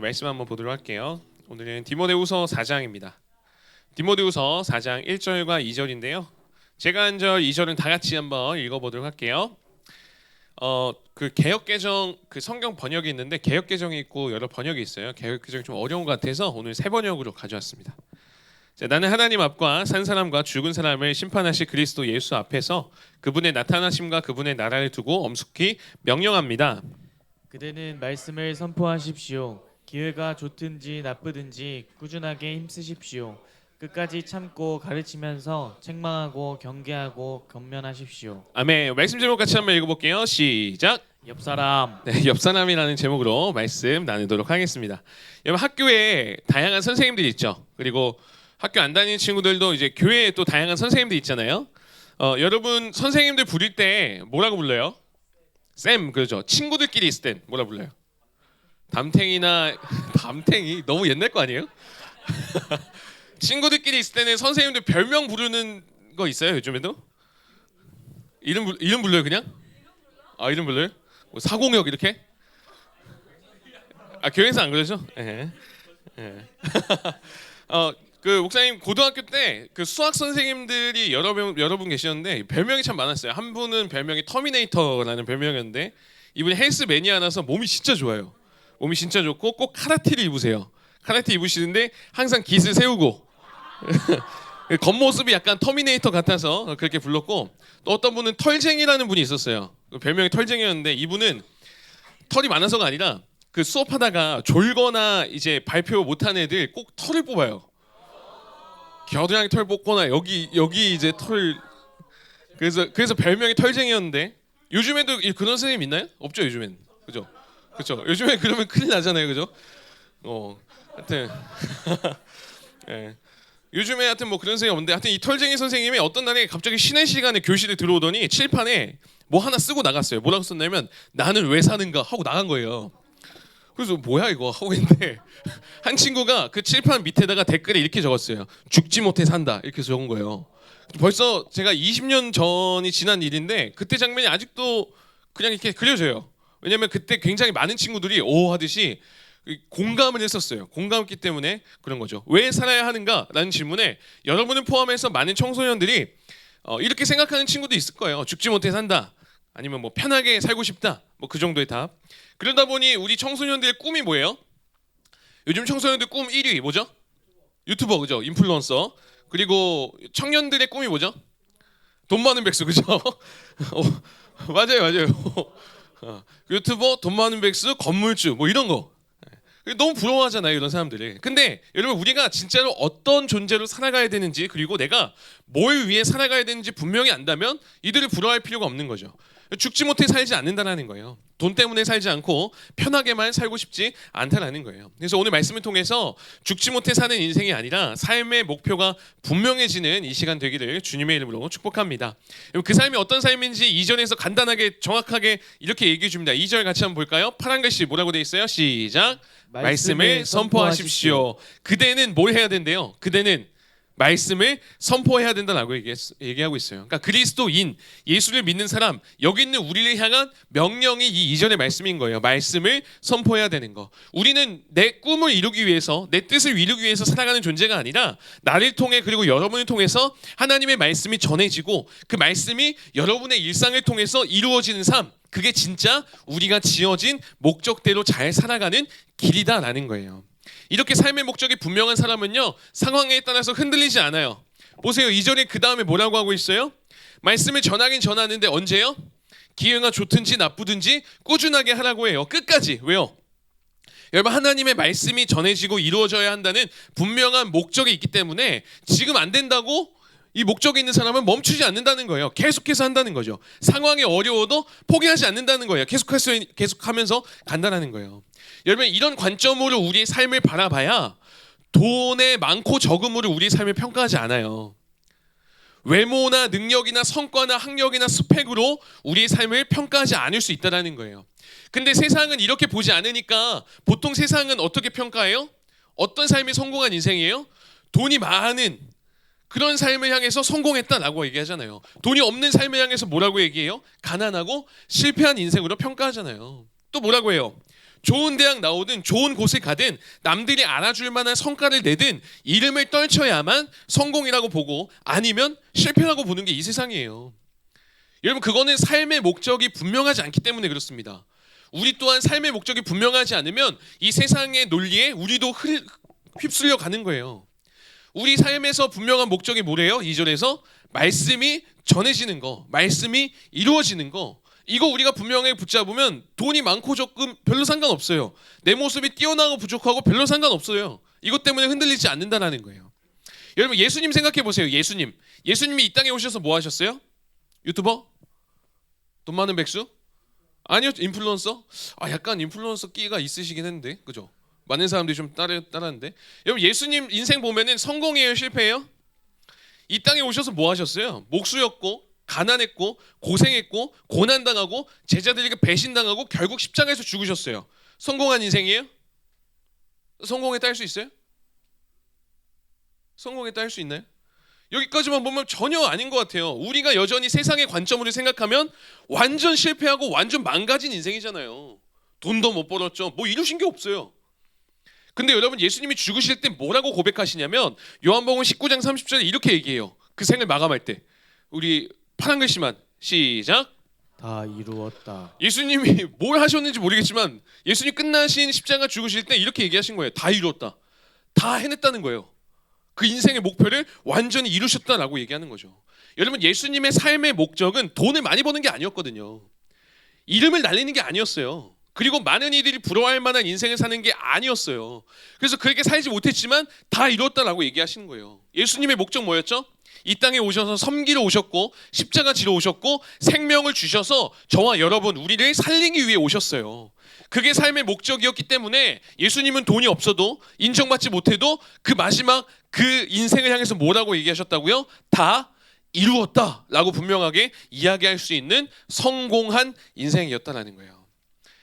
말씀 한번 보도록 할게요. 오늘은 디모데후서 4장입니다. 디모데후서 4장 1절과 2절인데요. 제가 한 절, 2절은 다 같이 한번 읽어보도록 할게요. 그 개역개정 그 성경 번역이 있는데 개역개정이 있고 여러 번역이 있어요. 개역개정이 좀 어려운 것 같아서 오늘 새 번역으로 가져왔습니다. 자, 나는 하나님 앞과 산 사람과 죽은 사람을 심판하실 그리스도 예수 앞에서 그분의 나타나심과 그분의 나라를 두고 엄숙히 명령합니다. 그대는 말씀을 선포하십시오. 기회가 좋든지 나쁘든지 꾸준하게 힘쓰십시오. 끝까지 참고 가르치면서 책망하고 경계하고 권면하십시오. 아멘. 말씀 제목 같이 한번 읽어볼게요. 시작. 옆사람. 네, 옆사람이라는 제목으로 말씀 나누도록 하겠습니다. 여러분, 학교에 다양한 선생님들이 있죠. 그리고 학교 안 다니는 친구들도 이제 교회에 또 다양한 선생님들이 있잖아요. 여러분 선생님들 부를 때 뭐라고 불러요? 쌤, 그렇죠. 친구들끼리 있을 땐 뭐라 불러요? 담탱이나 담탱이 너무 옛날 거 아니에요? 친구들끼리 있을 때는 선생님들 별명 부르는 거 있어요? 요즘에도? 이름 불러요 그냥? 아, 이름 불러요? 뭐 사공역 이렇게? 아, 교회에서 안 그러죠? 예. 예. 그 목사님 고등학교 때 그 수학 선생님들이 여러 분 계셨는데 별명이 참 많았어요. 한 분은 별명이 터미네이터라는 별명이었는데 이분이 헬스 매니아라서 몸이 진짜 좋아요. 몸이 진짜 좋고 꼭 카라티를 입으세요. 카라티 입으시는데 항상 깃을 세우고 겉모습이 약간 터미네이터 같아서 그렇게 불렀고, 또 어떤 분은 털쟁이라는 분이 있었어요. 별명이 털쟁이였는데 이분은 털이 많아서가 아니라 그 수업하다가 졸거나 이제 발표 못한 애들 꼭 털을 뽑아요. 겨드랑이 털 뽑거나 여기 이제 털, 그래서 별명이 털쟁이였는데, 요즘에도 그런 선생님 있나요? 없죠, 요즘엔. 그죠? 그렇죠. 요즘에 그러면 큰일 나잖아요, 그죠? 하여튼 예. 요즘에 하여튼 뭐 그런 선생님 없는데, 하여튼 이 털쟁이 선생님이 어떤 날에 갑자기 쉬는 시간에 교실에 들어오더니 칠판에 뭐 하나 쓰고 나갔어요. 뭐라고 썼냐면 나는 왜 사는가 하고 나간 거예요. 그래서 뭐야 이거 하고 있는데 한 친구가 그 칠판 밑에다가 댓글에 이렇게 적었어요. 죽지 못해 산다, 이렇게 적은 거예요. 벌써 제가 20년 전이 지난 일인데 그때 장면이 아직도 그냥 이렇게 그려져요. 왜냐면 그때 굉장히 많은 친구들이 오 하듯이 공감을 했었어요. 공감했기 때문에 그런 거죠. 왜 살아야 하는가라는 질문에 여러분을 포함해서 많은 청소년들이 이렇게 생각하는 친구도 있을 거예요. 죽지 못해 산다, 아니면 뭐 편하게 살고 싶다, 뭐 그 정도의 답. 그러다 보니 우리 청소년들의 꿈이 뭐예요? 요즘 청소년들 꿈 1위 뭐죠? 유튜버, 그죠? 인플루언서. 그리고 청년들의 꿈이 뭐죠? 돈 많은 백수, 그죠? 맞아요. 유튜버, 돈 많은 백수, 건물주, 뭐 이런 거. 너무 부러워하잖아요, 이런 사람들이. 근데 여러분, 우리가 진짜로 어떤 존재로 살아가야 되는지, 그리고 내가 뭘 위해 살아가야 되는지 분명히 안다면 이들을 부러워할 필요가 없는 거죠. 죽지 못해 살지 않는다라는 거예요. 돈 때문에 살지 않고 편하게만 살고 싶지 않다라는 거예요. 그래서 오늘 말씀을 통해서 죽지 못해 사는 인생이 아니라 삶의 목표가 분명해지는 이 시간 되기를 주님의 이름으로 축복합니다. 그 삶이 어떤 삶인지 2절에서 간단하게 정확하게 이렇게 얘기해 줍니다. 2절 같이 한번 볼까요? 파란 글씨 뭐라고 돼 있어요? 시작. 말씀을 선포하십시오. 그대는 뭘 해야 된대요? 그대는 말씀을 선포해야 된다라고 얘기하고 있어요. 그러니까 그리스도인, 예수를 믿는 사람, 여기 있는 우리를 향한 명령이 이 이전의 말씀인 거예요. 말씀을 선포해야 되는 거. 우리는 내 꿈을 이루기 위해서, 내 뜻을 이루기 위해서 살아가는 존재가 아니라 나를 통해, 그리고 여러분을 통해서 하나님의 말씀이 전해지고 그 말씀이 여러분의 일상을 통해서 이루어지는 삶, 그게 진짜 우리가 지어진 목적대로 잘 살아가는 길이다라는 거예요. 이렇게 삶의 목적이 분명한 사람은요, 상황에 따라서 흔들리지 않아요. 보세요, 2절에 그 다음에 뭐라고 하고 있어요? 말씀을 전하긴 전하는데 언제요? 기회가 좋든지 나쁘든지 꾸준하게 하라고 해요. 끝까지. 왜요? 여러분, 하나님의 말씀이 전해지고 이루어져야 한다는 분명한 목적이 있기 때문에 지금 안 된다고 이 목적이 있는 사람은 멈추지 않는다는 거예요. 계속해서 한다는 거죠. 상황이 어려워도 포기하지 않는다는 거예요. 계속하면서 간다는 거예요. 여러분, 이런 관점으로 우리의 삶을 바라봐야 돈의 많고 적음으로 우리의 삶을 평가하지 않아요. 외모나 능력이나 성과나 학력이나 스펙으로 우리의 삶을 평가하지 않을 수 있다는 거예요. 근데 세상은 이렇게 보지 않으니까 보통 세상은 어떻게 평가해요? 어떤 삶이 성공한 인생이에요? 돈이 많은 그런 삶을 향해서 성공했다라고 얘기하잖아요. 돈이 없는 삶을 향해서 뭐라고 얘기해요? 가난하고 실패한 인생으로 평가하잖아요. 또 뭐라고 해요? 좋은 대학 나오든 좋은 곳에 가든 남들이 알아줄 만한 성과를 내든 이름을 떨쳐야만 성공이라고 보고 아니면 실패라고 보는 게 이 세상이에요. 여러분 그거는 삶의 목적이 분명하지 않기 때문에 그렇습니다. 우리 또한 삶의 목적이 분명하지 않으면 이 세상의 논리에 우리도 휩쓸려 가는 거예요. 우리 삶에서 분명한 목적이 뭐래요? 2절에서 말씀이 전해지는 거, 말씀이 이루어지는 거. 이거 우리가 분명하게 붙잡으면 돈이 많고 적금 별로 상관없어요. 내 모습이 뛰어나고 부족하고 별로 상관없어요. 이것 때문에 흔들리지 않는다는 거예요. 여러분 예수님 생각해 보세요. 예수님이 이 땅에 오셔서 뭐 하셨어요? 유튜버? 돈 많은 백수? 아니요, 인플루언서? 약간 인플루언서 끼가 있으시긴 했는데, 그죠? 많은 사람들이 좀 따르는데. 여러분 예수님 인생 보면은 성공이에요, 실패예요? 이 땅에 오셔서 뭐 하셨어요? 목수였고, 가난했고, 고생했고, 고난당하고, 제자들에게 배신당하고, 결국 십자가에서 죽으셨어요. 성공한 인생이에요? 성공했다 할 수 있어요? 성공했다 할 수 있나요? 여기까지만 보면 전혀 아닌 것 같아요. 우리가 여전히 세상의 관점으로 생각하면 완전 실패하고 완전 망가진 인생이잖아요. 돈도 못 벌었죠. 뭐 이루신 게 없어요. 근데 여러분 예수님이 죽으실 때 뭐라고 고백하시냐면 요한복음 19장 30절에 이렇게 얘기해요. 그 생을 마감할 때. 우리 파란 글씨만 시작. 다 이루었다. 예수님이 뭘 하셨는지 모르겠지만 예수님 끝나신 십자가 죽으실 때 이렇게 얘기하신 거예요. 다 이루었다. 다 해냈다는 거예요. 그 인생의 목표를 완전히 이루셨다라고 얘기하는 거죠. 여러분 예수님의 삶의 목적은 돈을 많이 버는 게 아니었거든요. 이름을 날리는 게 아니었어요. 그리고 많은 이들이 부러워할 만한 인생을 사는 게 아니었어요. 그래서 그렇게 살지 못했지만 다 이뤘다라고 얘기하시는 거예요. 예수님의 목적 뭐였죠? 이 땅에 오셔서 섬기러 오셨고 십자가 지러 오셨고 생명을 주셔서 저와 여러분 우리를 살리기 위해 오셨어요. 그게 삶의 목적이었기 때문에 예수님은 돈이 없어도 인정받지 못해도 그 마지막 그 인생을 향해서 뭐라고 얘기하셨다고요? 다 이루었다라고 분명하게 이야기할 수 있는 성공한 인생이었다라는 거예요.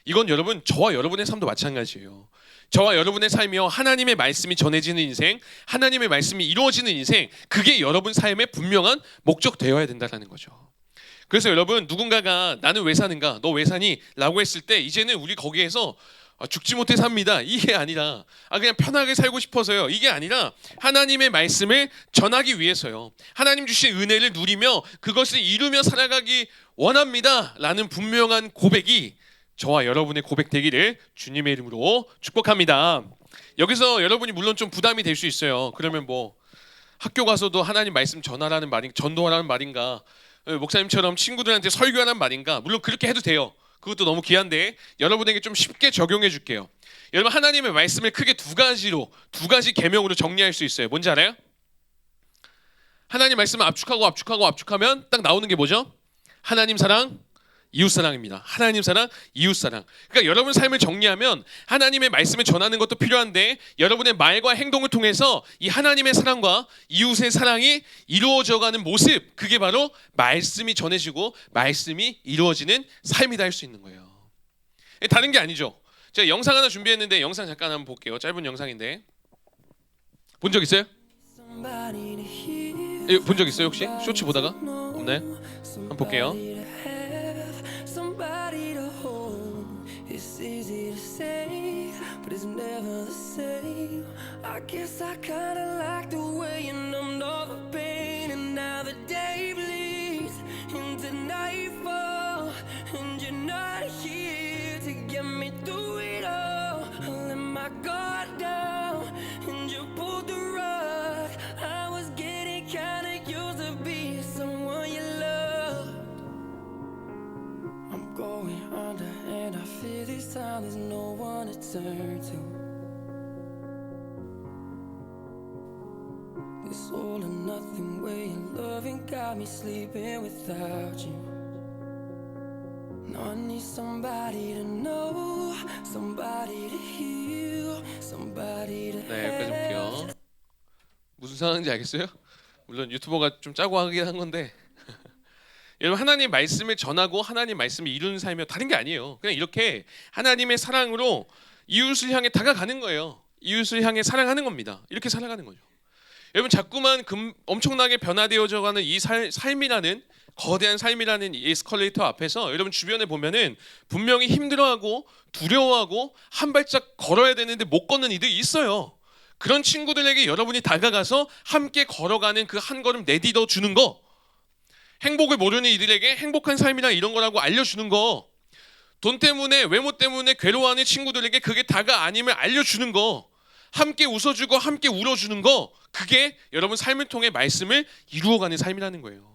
이건 여러분 저와 여러분의 삶도 마찬가지예요. 저와 여러분의 삶이요 하나님의 말씀이 전해지는 인생, 하나님의 말씀이 이루어지는 인생, 그게 여러분 삶의 분명한 목적 되어야 된다는 거죠. 그래서 여러분 누군가가 나는 왜 사는가, 너 왜 사니? 라고 했을 때 이제는 우리 거기에서 죽지 못해 삽니다. 이게 아니라 그냥 편하게 살고 싶어서요. 이게 아니라 하나님의 말씀을 전하기 위해서요. 하나님 주신 은혜를 누리며 그것을 이루며 살아가기 원합니다. 라는 분명한 고백이 저와 여러분의 고백 되기를 주님의 이름으로 축복합니다. 여기서 여러분이 물론 좀 부담이 될 수 있어요. 그러면 뭐 학교 가서도 하나님 말씀 전하라는 말인가, 전도하라는 말인가, 목사님처럼 친구들한테 설교하라는 말인가. 물론 그렇게 해도 돼요. 그것도 너무 귀한데 여러분에게 좀 쉽게 적용해 줄게요. 여러분 하나님의 말씀을 크게 두 가지 계명으로 정리할 수 있어요. 뭔지 알아요? 하나님 말씀을 압축하면 딱 나오는 게 뭐죠? 하나님 사랑, 이웃사랑입니다. 하나님 사랑, 이웃사랑. 그러니까 여러분 삶을 정리하면 하나님의 말씀을 전하는 것도 필요한데 여러분의 말과 행동을 통해서 이 하나님의 사랑과 이웃의 사랑이 이루어져가는 모습, 그게 바로 말씀이 전해지고 말씀이 이루어지는 삶이다 할 수 있는 거예요. 다른 게 아니죠. 제가 영상 하나 준비했는데 영상 잠깐 한번 볼게요. 짧은 영상인데 본 적 있어요? 본 적 있어요 혹시? 쇼츠 보다가? 없나요? 한번 볼게요. Somebody to hold. It's easy to say, but it's never the same. I guess I kinda like the way you numbed all the pain, and now the day bleeds into nightfall, and you're not here to get me through it all. I let my guard down, and you pulled the rug. I was getting kinda used to being someone you loved. I'm going under and I feel this time there's no one to turn to. This all or nothing way of loving got me sleeping without you. Now I need somebody to know, somebody to heal, somebody to 네, 여기까지 볼게요. 무슨 상황인지 알겠어요? 물론 유튜버가 좀 짜고 하긴 한 건데 여러분 하나님 말씀을 전하고 하나님 말씀을 이루는 삶이 다른 게 아니에요. 그냥 이렇게 하나님의 사랑으로 이웃을 향해 다가가는 거예요. 이웃을 향해 사랑하는 겁니다. 이렇게 살아가는 거죠. 여러분 자꾸만 엄청나게 변화되어져가는 이 삶이라는 거대한 삶이라는 이 에스컬레이터 앞에서 여러분 주변에 보면은 분명히 힘들어하고 두려워하고 한 발짝 걸어야 되는데 못 걷는 이들이 있어요. 그런 친구들에게 여러분이 다가가서 함께 걸어가는 그 한 걸음 내딛어 주는 거, 행복을 모르는 이들에게 행복한 삶이란 이런 거라고 알려주는 거, 돈 때문에 외모 때문에 괴로워하는 친구들에게 그게 다가 아님을 알려주는 거, 함께 웃어주고 함께 울어주는 거, 그게 여러분 삶을 통해 말씀을 이루어가는 삶이라는 거예요.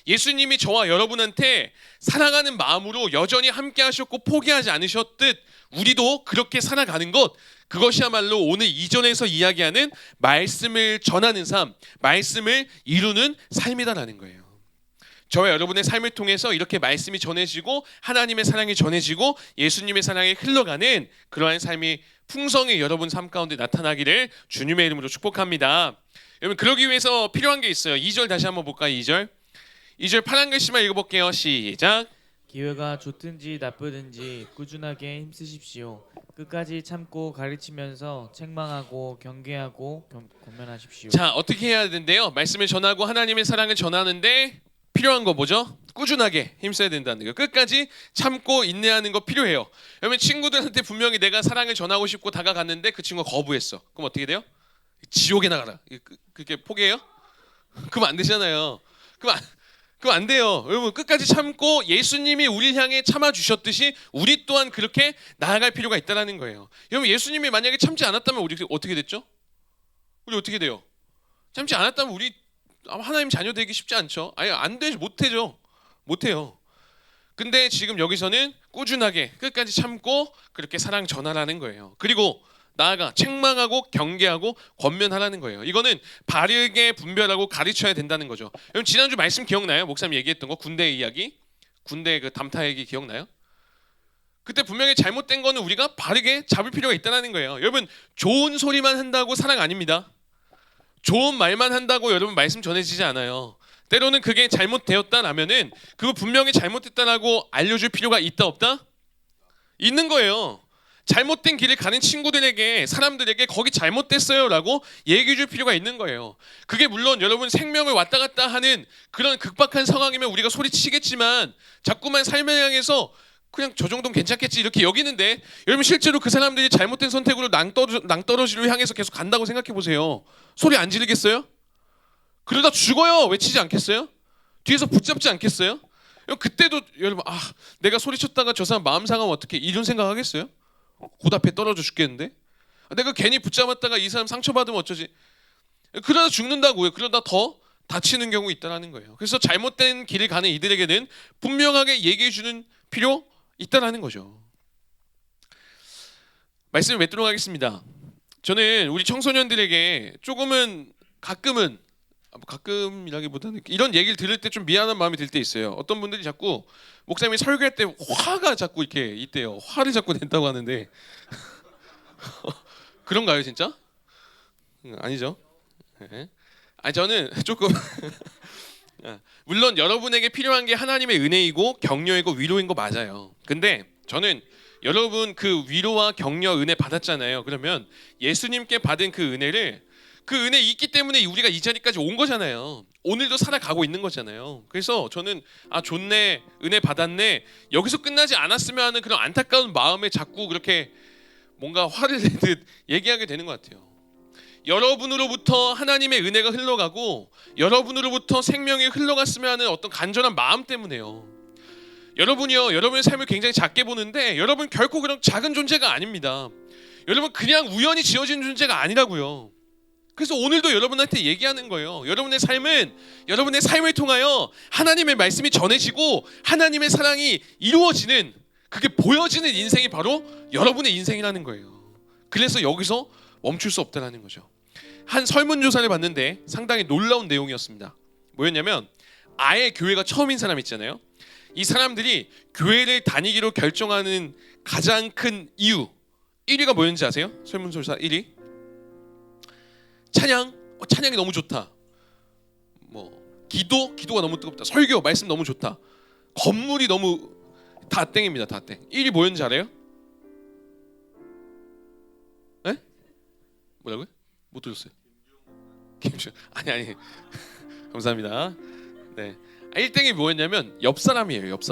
예수님이 저와 여러분한테 사랑하는 마음으로 여전히 함께 하셨고 포기하지 않으셨듯 우리도 그렇게 살아가는 것, 그것이야말로 오늘 이전에서 이야기하는 말씀을 전하는 삶, 말씀을 이루는 삶이다라는 거예요. 저와 여러분의 삶을 통해서 이렇게 말씀이 전해지고 하나님의 사랑이 전해지고 예수님의 사랑이 흘러가는 그러한 삶이 풍성히 여러분 삶 가운데 나타나기를 주님의 이름으로 축복합니다. 여러분 그러기 위해서 필요한 게 있어요. 2절 다시 한번 볼까요? 2절 파란 글씨만 읽어볼게요. 시작. 기회가 좋든지 나쁘든지 꾸준하게 힘쓰십시오. 끝까지 참고 가르치면서 책망하고 경계하고 권면하십시오. 자, 어떻게 해야 되는데요? 말씀을 전하고 하나님의 사랑을 전하는데 필요한 거 뭐죠? 꾸준하게 힘써야 된다는 거예요. 끝까지 참고 인내하는 거 필요해요. 그러면 친구들한테 분명히 내가 사랑을 전하고 싶고 다가갔는데 그 친구가 거부했어. 그럼 어떻게 돼요? 지옥에 나가라. 그렇게 포기해요? 그럼 안 되잖아요. 그럼 안 돼요. 여러분 끝까지 참고 예수님이 우리를 향해 참아주셨듯이 우리 또한 그렇게 나아갈 필요가 있다는 거예요. 여러분 예수님이 만약에 참지 않았다면 우리 어떻게 됐죠? 우리 어떻게 돼요? 참지 않았다면 우리 하나님 자녀 되기 쉽지 않죠. 아예 안 되지 못해요. 근데 지금 여기서는 꾸준하게 끝까지 참고 그렇게 사랑 전하라는 거예요. 그리고 나아가 책망하고 경계하고 권면하라는 거예요. 이거는 바르게 분별하고 가르쳐야 된다는 거죠. 여러분 지난주 말씀 기억나요? 목사님 얘기했던 거 군대 이야기, 군대 그 담타 얘기 기억나요? 그때 분명히 잘못된 거는 우리가 바르게 잡을 필요가 있다는 거예요. 여러분 좋은 소리만 한다고 사랑 아닙니다. 좋은 말만 한다고 여러분 말씀 전해지지 않아요. 때로는 그게 잘못되었다라면은 그거 분명히 잘못됐다라고 알려줄 필요가 있다 없다? 있는 거예요. 잘못된 길을 가는 친구들에게 사람들에게 거기 잘못됐어요라고 얘기해 줄 필요가 있는 거예요. 그게 물론 여러분 생명을 왔다 갔다 하는 그런 극박한 상황이면 우리가 소리치겠지만 자꾸만 삶을 향해서 그냥 저 정도는 괜찮겠지 이렇게 여기는데 여러분 실제로 그 사람들이 잘못된 선택으로 낭떠러지를 향해서 계속 간다고 생각해 보세요. 소리 안 지르겠어요? 그러다 죽어요. 외치지 않겠어요? 뒤에서 붙잡지 않겠어요? 그때도 여러분 내가 소리쳤다가 저 사람 마음 상하면 어떻게 이런 생각 하겠어요? 곧 앞에 떨어져 죽겠는데 내가 괜히 붙잡았다가 이 사람 상처받으면 어쩌지? 그러다 죽는다고요. 그러다 더 다치는 경우 있다라는 거예요. 그래서 잘못된 길을 가는 이들에게는 분명하게 얘기해 주는 필요 있다라는 거죠. 말씀을 맺도록 하겠습니다. 저는 우리 청소년들에게 조금은 가끔이라기보다는 이런 얘기를 들을 때 좀 미안한 마음이 들 때 있어요. 어떤 분들이 자꾸 목사님이 설교할 때 화가 자꾸 이렇게 있대요. 화를 자꾸 낸다고 하는데 그런가요 진짜? 아니죠. 네. 저는 조금 물론 여러분에게 필요한 게 하나님의 은혜이고 격려이고 위로인 거 맞아요. 근데 저는 여러분 그 위로와 격려 은혜 받았잖아요. 그러면 예수님께 받은 그 은혜 있기 때문에 우리가 이 자리까지 온 거잖아요. 오늘도 살아가고 있는 거잖아요. 그래서 저는 좋네, 은혜 받았네, 여기서 끝나지 않았으면 하는 그런 안타까운 마음에 자꾸 그렇게 뭔가 화를 내듯 얘기하게 되는 것 같아요. 여러분으로부터 하나님의 은혜가 흘러가고 여러분으로부터 생명이 흘러갔으면 하는 어떤 간절한 마음 때문에요. 여러분이요, 여러분의 삶을 굉장히 작게 보는데 여러분 결코 그런 작은 존재가 아닙니다. 여러분 그냥 우연히 지어진 존재가 아니라고요. 그래서 오늘도 여러분한테 얘기하는 거예요. 여러분의 삶은 여러분의 삶을 통하여 하나님의 말씀이 전해지고 하나님의 사랑이 이루어지는, 그게 보여지는 인생이 바로 여러분의 인생이라는 거예요. 그래서 여기서 멈출 수 없다는 거죠. 한 설문조사를 봤는데 상당히 놀라운 내용이었습니다. 뭐였냐면 아예 교회가 처음인 사람 있잖아요. 이 사람들이 교회를 다니기로 결정하는 가장 큰 이유 1위가 뭐였는지 아세요? 설문조사 1위 찬양이 너무 좋다. 기도가 너무 뜨겁다. 설교 말씀 너무 좋다. 건물이 너무 다 땡입니다. 다 땡. 1위 뭐였는지 알아요? 에? 뭐라고요? 못 들었어요. 아니 감사합니다. 네, 1등이 뭐였냐면 옆 사람이에요. 옆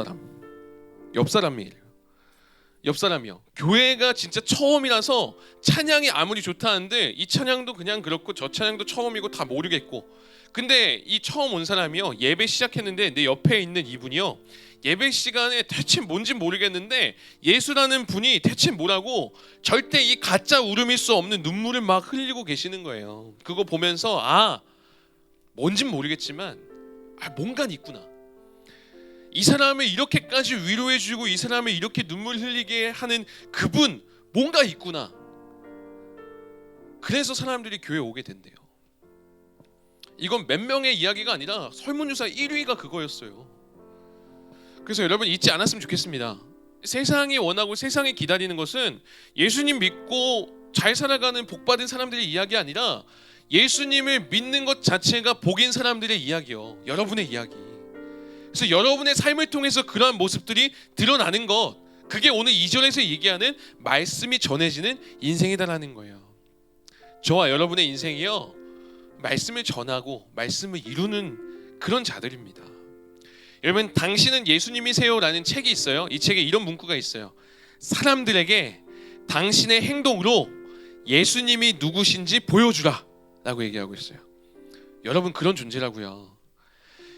사람이요. 교회가 진짜 처음이라서 찬양이 아무리 좋다는데 이 찬양도 그냥 그렇고 저 찬양도 처음이고 다 모르겠고, 근데 이 처음 온 사람이요, 예배 시작했는데 내 옆에 있는 이분이요, 예배 시간에 대체 뭔지 모르겠는데 예수라는 분이 대체 뭐라고 절대 이 가짜 울음일 수 없는 눈물을 막 흘리고 계시는 거예요. 그거 보면서 뭔진 모르겠지만 뭔가 있구나. 이 사람을 이렇게까지 위로해주고 이 사람을 이렇게 눈물 흘리게 하는 그분 뭔가 있구나. 그래서 사람들이 교회에 오게 된대요. 이건 몇 명의 이야기가 아니라 설문조사 1위가 그거였어요. 그래서 여러분 잊지 않았으면 좋겠습니다. 세상이 원하고 세상이 기다리는 것은 예수님 믿고 잘 살아가는 복받은 사람들의 이야기 아니라 예수님을 믿는 것 자체가 복인 사람들의 이야기요. 여러분의 이야기. 그래서 여러분의 삶을 통해서 그러한 모습들이 드러나는 것, 그게 오늘 2절에서 얘기하는 말씀이 전해지는 인생이다라는 거예요. 저와 여러분의 인생이요, 말씀을 전하고 말씀을 이루는 그런 자들입니다. 여러분, 당신은 예수님이세요라는 책이 있어요. 이 책에 이런 문구가 있어요. 사람들에게 당신의 행동으로 예수님이 누구신지 보여주라 라고 얘기하고 있어요. 여러분 그런 존재라고요.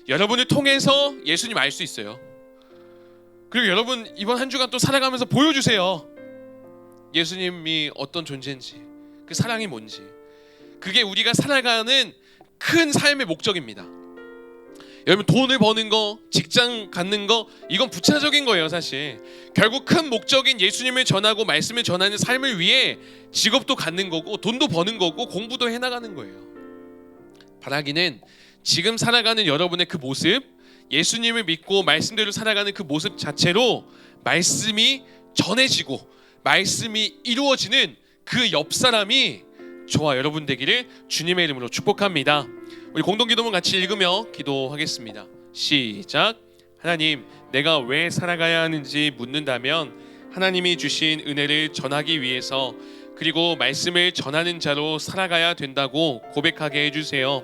여러분을 통해서 예수님 알 수 있어요. 그리고 여러분 이번 한 주간 또 살아가면서 보여주세요. 예수님이 어떤 존재인지, 그 사랑이 뭔지. 그게 우리가 살아가는 큰 삶의 목적입니다. 여러분 돈을 버는 거, 직장 갖는 거, 이건 부차적인 거예요. 사실 결국 큰 목적인 예수님을 전하고 말씀을 전하는 삶을 위해 직업도 갖는 거고 돈도 버는 거고 공부도 해나가는 거예요. 바라기는 지금 살아가는 여러분의 그 모습, 예수님을 믿고 말씀대로 살아가는 그 모습 자체로 말씀이 전해지고 말씀이 이루어지는 그 옆 사람이 저와 여러분 되기를 주님의 이름으로 축복합니다. 우리 공동기도문 같이 읽으며 기도하겠습니다. 시작. 하나님, 내가 왜 살아가야 하는지 묻는다면 하나님이 주신 은혜를 전하기 위해서, 그리고 말씀을 전하는 자로 살아가야 된다고 고백하게 해주세요.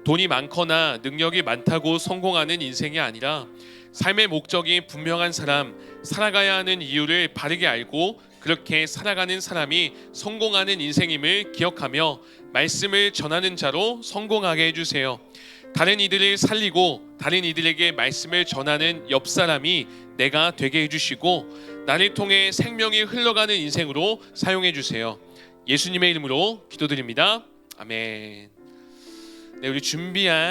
돈이 많거나 능력이 많다고 성공하는 인생이 아니라 삶의 목적이 분명한 사람, 살아가야 하는 이유를 바르게 알고 그렇게 살아가는 사람이 성공하는 인생임을 기억하며 말씀을 전하는 자로 성공하게 해주세요. 다른 이들을 살리고 다른 이들에게 말씀을 전하는 옆 사람이 내가 되게 해주시고 나를 통해 생명이 흘러가는 인생으로 사용해 주세요. 예수님의 이름으로 기도드립니다. 아멘. 네, 우리 준비한